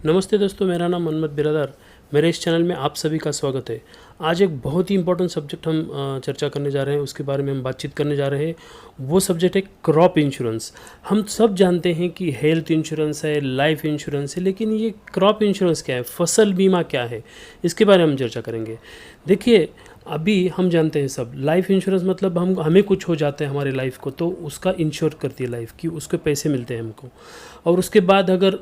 नमस्ते दोस्तों, मेरा नाम मोहम्मद बिरादर। मेरे इस चैनल में आप सभी का स्वागत है। आज एक बहुत ही इंपॉर्टेंट सब्जेक्ट हम चर्चा करने जा रहे हैं, उसके बारे में हम बातचीत करने जा रहे हैं। वो सब्जेक्ट है क्रॉप इंश्योरेंस। हम सब जानते हैं कि हेल्थ इंश्योरेंस है, लाइफ इंश्योरेंस है, लेकिन ये क्रॉप इंश्योरेंस क्या है, फसल बीमा क्या है, इसके बारे में हम चर्चा करेंगे। देखिए, अभी हम जानते हैं सब, लाइफ इंश्योरेंस मतलब हमें कुछ हो जाता है हमारे लाइफ को, तो उसका इंश्योर करती है लाइफ की, उसके पैसे मिलते हैं हमको। और उसके बाद अगर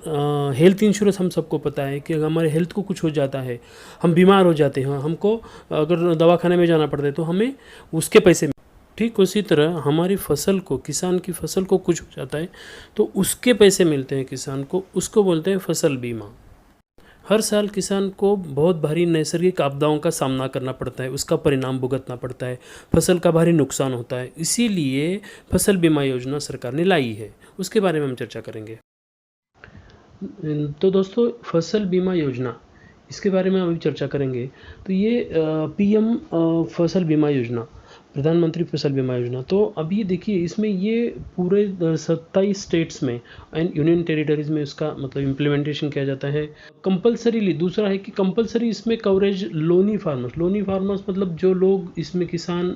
हेल्थ इंश्योरेंस, हम सबको पता है कि अगर हमारे हेल्थ को कुछ हो जाता है, हम बीमार हो जाते हैं, हमको अगर दवाखाने में जाना पड़ता है तो हमें उसके पैसे। ठीक उसी तरह हमारी फसल को, किसान की फसल को कुछ हो जाता है तो उसके पैसे मिलते हैं किसान को, उसको बोलते हैं फसल बीमा। हर साल किसान को बहुत भारी नैसर्गिक आपदाओं का सामना करना पड़ता है, उसका परिणाम भुगतना पड़ता है, फसल का भारी नुकसान होता है। इसीलिए फसल बीमा योजना सरकार ने लाई है, उसके बारे में हम चर्चा करेंगे। तो दोस्तों, फसल बीमा योजना, इसके बारे में अभी चर्चा करेंगे। तो ये पीएम फसल बीमा योजना, प्रधानमंत्री फसल बीमा योजना, तो अभी देखिए इसमें ये पूरे 27 स्टेट्स में एंड यूनियन टेरिटरीज में इसका मतलब इम्प्लीमेंटेशन किया जाता है कंपलसरीली। दूसरा है कि कंपलसरी इसमें कवरेज लोनी फार्मर्स मतलब जो लोग इसमें किसान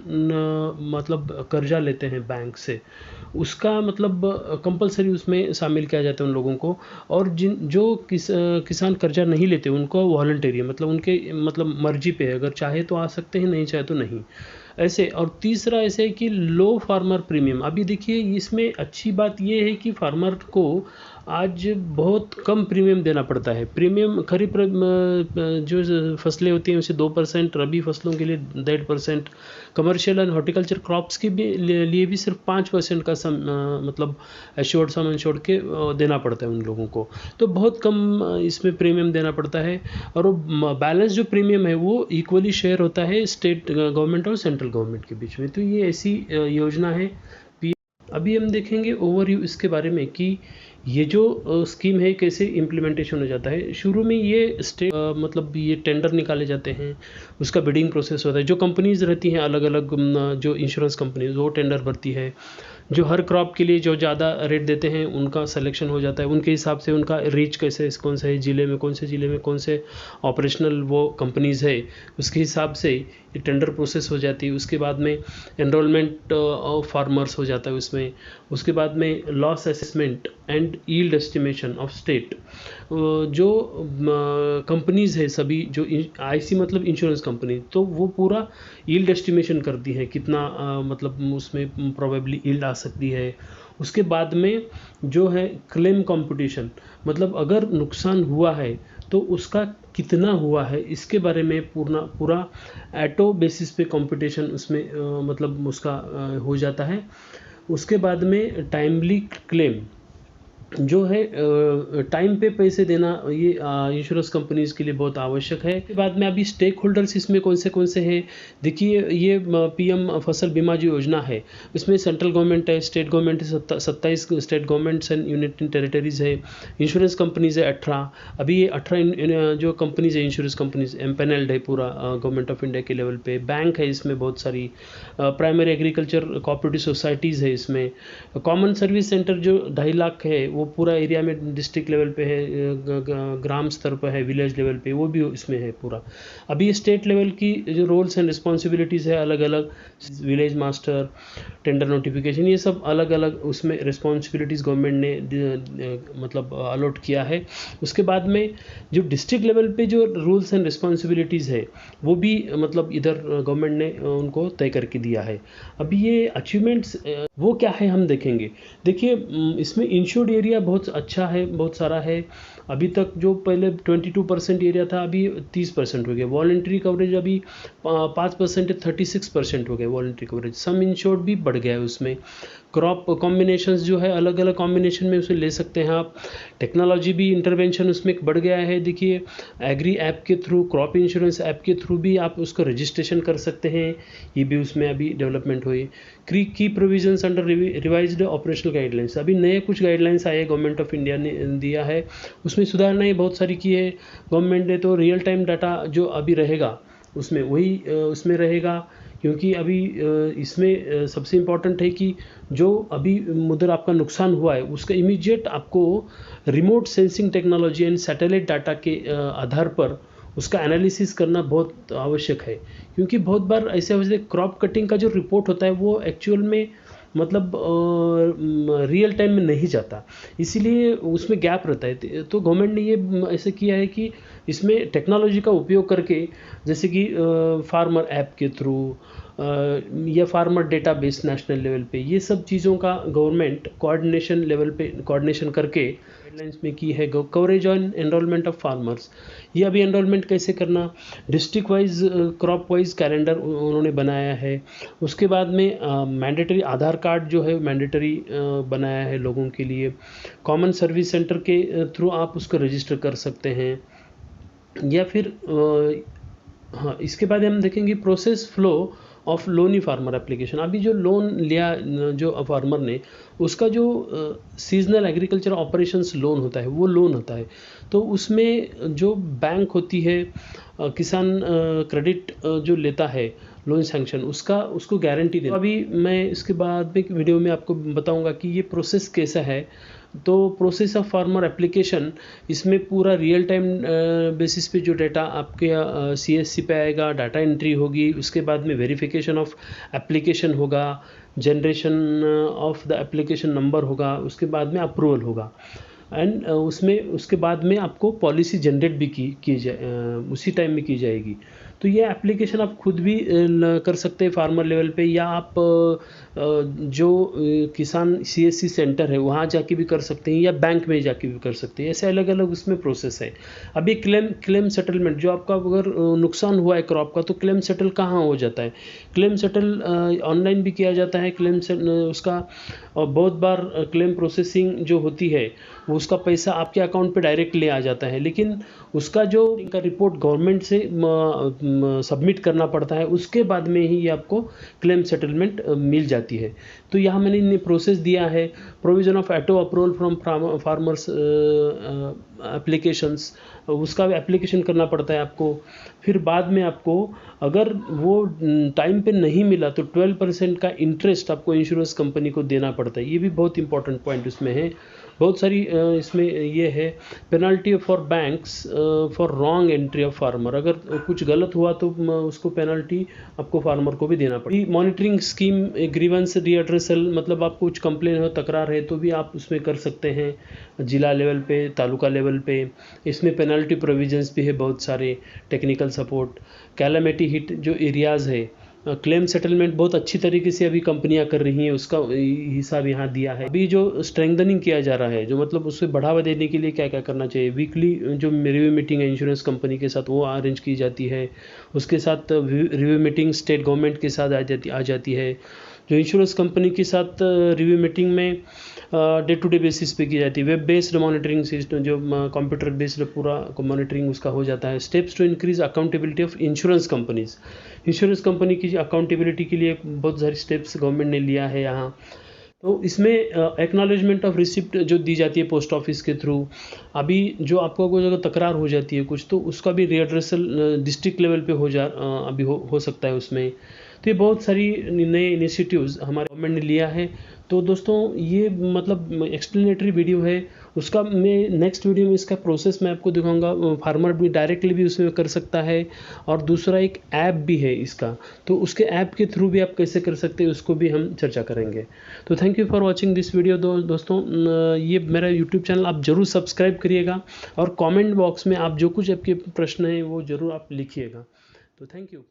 मतलब कर्जा लेते हैं बैंक से, उसका मतलब कंपलसरी उसमें शामिल किया जाता है उन लोगों को। और किसान कर्जा नहीं लेते उनको वॉलंटरी, मतलब उनके मतलब मर्जी पे है, अगर चाहे तो आ सकते हैं, नहीं चाहे तो नहीं, ऐसे। और तीसरा ऐसे है कि लो फार्मर प्रीमियम। अभी देखिए इसमें अच्छी बात ये है कि फार्मर को आज बहुत कम प्रीमियम देना पड़ता है। प्रीमियम खरीफ जो फसलें होती हैं उसे 2%, रबी फसलों के लिए 1.5%, कमर्शियल एंड हॉर्टिकल्चर क्रॉप्स के भी लिए भी सिर्फ 5% का मतलब एश्योर्ड सम इंश्योर्ड के देना पड़ता है उन लोगों को। तो बहुत कम इसमें प्रीमियम देना पड़ता है। और वो बैलेंस जो प्रीमियम है वो इक्वली शेयर होता है स्टेट गवर्नमेंट और सेंट्रल गवर्नमेंट के बीच में। तो ये ऐसी योजना है। अभी हम देखेंगे ओवरव्यू इसके बारे में कि ये जो स्कीम है कैसे इम्प्लीमेंटेशन हो जाता है। शुरू में ये स्टेट मतलब ये टेंडर निकाले जाते हैं, उसका बिडिंग प्रोसेस होता है। जो कंपनीज रहती हैं अलग अलग, जो इंश्योरेंस कंपनीज, वो टेंडर भरती है। जो हर क्रॉप के लिए जो ज़्यादा रेट देते हैं उनका सिलेक्शन हो जाता है, उनके हिसाब से उनका रीच कैसे, कौन से ज़िले में, कौन से ज़िले में कौन से ऑपरेशनल वो कंपनीज़ है, उसके हिसाब से ये टेंडर प्रोसेस हो जाती है। उसके बाद में एनरोलमेंट ऑफ फार्मर्स हो जाता है उसमें। उसके बाद में loss assessment and yield estimation of state. जो कंपनीज़ है सभी, जो आईसी मतलब इंश्योरेंस कंपनी, तो वो पूरा यील्ड एस्टिमेशन करती है, कितना मतलब उसमें प्रोबेबली यील्ड आ सकती है। उसके बाद में जो है क्लेम कंपटीशन, मतलब अगर नुकसान हुआ है तो उसका कितना हुआ है, इसके बारे में पूरा एटो बेसिस पे कंपटीशन उसमें मतलब उसका हो जाता है। उसके बाद में टाइमली क्लेम जो है, टाइम पे पैसे देना, ये इंश्योरेंस कंपनीज के लिए बहुत आवश्यक है। इसके बाद में अभी स्टेक होल्डर्स इसमें कौन से हैं। देखिए ये पीएम फसल बीमा जो योजना है, इसमें सेंट्रल गवर्नमेंट है, स्टेट गवर्नमेंट है, 27 state governments and union territories है, इंश्योरेंस कंपनीज है 18। अभी ये 18 जो कंपनीज है, इंश्योरेंस कंपनीज एम्पेनल्ड है पूरा गवर्नमेंट ऑफ इंडिया के लेवल पे। बैंक है इसमें बहुत सारी, प्राइमरी एग्रीकल्चर कोऑपरेटिव सोसाइटीज़ है इसमें। कॉमन सर्विस सेंटर जो 2.5 लाख है वो पूरा एरिया में डिस्ट्रिक्ट लेवल पे है, ग्राम स्तर पर है, विलेज लेवल पे, वो भी इसमें है पूरा। अभी स्टेट लेवल की जो रोल्स एंड रिस्पॉन्सिबिलिटीज़ है अलग अलग, विलेज मास्टर, टेंडर नोटिफिकेशन, ये सब अलग अलग उसमें रिस्पॉन्सिबिलिटीज़ गवर्नमेंट ने मतलब अलॉट किया है। उसके बाद में जो डिस्ट्रिक्ट लेवल पे जो रूल्स एंड रिस्पॉन्सिबिलिटीज़ है वो भी मतलब इधर गवर्नमेंट ने उनको तय करके दिया है। अभी ये अचीवमेंट्स वो क्या है हम देखेंगे। देखिए इसमें इंश्योर्ड एरिया बहुत अच्छा है, बहुत सारा है। अभी तक जो पहले 22% एरिया था, अभी 30% हो गया। वॉलंटरी कवरेज अभी 5% 36% हो गया वॉलंटरी कवरेज। सम इंश्योर्ड भी बढ़ गया है उसमें। क्रॉप कॉम्बिनेशंस जो है अलग अलग कॉम्बिनेशन में उसे ले सकते हैं आप। टेक्नोलॉजी भी इंटरवेंशन उसमें बढ़ गया है। देखिए एग्री ऐप के थ्रू, क्रॉप इंश्योरेंस ऐप के थ्रू भी आप उसको रजिस्ट्रेशन कर सकते हैं, ये भी उसमें अभी डेवलपमेंट हुई। की provisions under revised operational guidelines, अभी नए कुछ गाइडलाइंस आए गवर्नमेंट ऑफ इंडिया ने दिया है, उसमें सुधारणाएं बहुत सारी की है गवर्नमेंट ने। तो रियल टाइम डाटा जो अभी रहेगा उसमें वही उसमें रहेगा क्योंकि अभी इसमें सबसे इम्पॉर्टेंट है कि जो अभी उधर आपका नुकसान हुआ है उसका इमीडिएट आपको remote sensing technology and satellite data के आधार पर उसका एनालिसिस करना बहुत आवश्यक है। क्योंकि बहुत बार ऐसे वजह क्रॉप कटिंग का जो रिपोर्ट होता है वो एक्चुअल में मतलब रियल टाइम में नहीं जाता, इसीलिए उसमें गैप रहता है। तो गवर्नमेंट ने ये ऐसे किया है कि इसमें टेक्नोलॉजी का उपयोग करके, जैसे कि फार्मर ऐप के थ्रू या फार्मर डेटाबेस नेशनल लेवल पे, ये सब चीज़ों का गवर्नमेंट कोऑर्डिनेशन लेवल पे कोऑर्डिनेशन करके गाइडलाइंस में की है। Coverage on enrolment of farmers, ये अभी एनरोलमेंट कैसे करना, district wise crop wise calendar उन्होंने बनाया है। उसके बाद में मैंडेटरी आधार कार्ड जो है मैंडेटरी बनाया है लोगों के लिए। कॉमन सर्विस सेंटर के थ्रू आप उसको रजिस्टर कर सकते हैं। या फिर हाँ, इसके बाद हम देखेंगे process flow of Loni farmer application. अभी जो लोन लिया जो फार्मर ने, उसका जो सीजनल एग्रीकल्चर ऑपरेशंस लोन होता है वो लोन होता है। तो उसमें जो बैंक होती है किसान क्रेडिट जो लेता है लोन सैंक्शन, उसको गारंटी दे। अभी मैं इसके बाद में वीडियो में आपको बताऊंगा कि ये प्रोसेस कैसा है। तो प्रोसेस ऑफ फार्मर एप्लीकेशन, इसमें पूरा रियल टाइम बेसिस पे जो डाटा आपके CSC पे आएगा, डाटा एंट्री होगी, उसके बाद में वेरिफिकेशन ऑफ एप्लीकेशन होगा, generation of the application number होगा, उसके बाद में अप्रूवल होगा एंड उसके बाद में आपको पॉलिसी जनरेट भी की जाए उसी टाइम में की जाएगी। तो ये एप्लीकेशन आप खुद भी कर सकते हैं फार्मर लेवल पे, या आप जो किसान CSC सेंटर है वहाँ जाके भी कर सकते हैं, या बैंक में जाके भी कर सकते हैं। ऐसे अलग अलग उसमें प्रोसेस है। अभी क्लेम सेटलमेंट, जो आपका अगर नुकसान हुआ है क्रॉप का, तो क्लेम सेटल कहाँ हो जाता है? क्लेम सेटल ऑनलाइन भी किया जाता है। उसका बहुत बार क्लेम प्रोसेसिंग जो होती है वो उसका पैसा आपके अकाउंट पे डायरेक्ट ले आ जाता है, लेकिन उसका जो इनका रिपोर्ट गवर्नमेंट से सबमिट करना पड़ता है, उसके बाद में ही आपको क्लेम सेटलमेंट मिल जाती है। तो यहाँ मैंने इन्हें प्रोसेस दिया है। Provision of auto approval from farmers applications, उसका भी एप्लीकेशन करना पड़ता है आपको। फिर बाद में आपको अगर वो टाइम पे नहीं मिला तो 12% का इंटरेस्ट आपको इंश्योरेंस कंपनी को देना पड़ता है। ये भी बहुत इंपॉर्टेंट पॉइंट उसमें है। बहुत सारी इसमें ये है penalty for banks for wrong entry of farmer. अगर कुछ गलत हुआ तो उसको पेनल्टी आपको फार्मर को भी देना पड़ेगी। मॉनिटरिंग स्कीम ग्रीवेंस रीएड्रेसल, मतलब आपको कुछ कंप्लेन हो, तकरार है, तो भी आप उसमें कर सकते हैं जिला लेवल पे, तालुका लेवल पे। इसमें पेनल्टी प्रोविजंस भी है बहुत सारे, टेक्निकल सपोर्ट, कैलामिटी हिट जो एरियाज़ है, क्लेम सेटलमेंट बहुत अच्छी तरीके से अभी कंपनियां कर रही हैं, उसका हिसाब यहाँ दिया है। अभी जो स्ट्रेंथनिंग किया जा रहा है, जो मतलब उससे बढ़ावा देने के लिए क्या क्या करना चाहिए, वीकली जो रिव्यू मीटिंग है इंश्योरेंस कंपनी के साथ वो अरेंज की जाती है। उसके साथ रिव्यू मीटिंग स्टेट गवर्नमेंट के साथ आ जाती है। जो इंश्योरेंस कंपनी के साथ रिव्यू मीटिंग में डे टू डे बेसिस पे की जाती है। वेब बेस्ड मॉनिटरिंग सिस्टम, जो कंप्यूटर बेस्ड पूरा मॉनिटरिंग उसका हो जाता है। Steps to increase accountability of insurance companies, insurance company की अकाउंटेबिलिटी के लिए बहुत सारी स्टेप्स गवर्नमेंट ने लिया है यहाँ। तो इसमें एक्नॉलेजमेंट ऑफ रिसिप्ट जो दी जाती है पोस्ट ऑफिस के थ्रू। अभी जो आपको कोई जगह तकरार हो जाती है कुछ, तो उसका भी रीएड्रेसल डिस्ट्रिक्ट लेवल पे अभी हो सकता है उसमें। तो ये बहुत सारी नए इनिशिएटिव्स हमारे गवर्नमेंट ने लिया है। तो दोस्तों ये मतलब एक्सप्लेनेटरी वीडियो है, उसका मैं नेक्स्ट वीडियो में इसका प्रोसेस मैं आपको दिखाऊंगा। फार्मर भी डायरेक्टली भी उसमें कर सकता है, और दूसरा एक ऐप भी है इसका, तो उसके ऐप के थ्रू भी आप कैसे कर सकते हैं उसको भी हम चर्चा करेंगे। तो thank you for watching this video. दोस्तों ये मेरा यूट्यूब चैनल आप ज़रूर सब्सक्राइब करिएगा, और कमेंट बॉक्स में आप जो कुछ आपके प्रश्न हैं वो ज़रूर आप लिखिएगा। तो थैंक यू।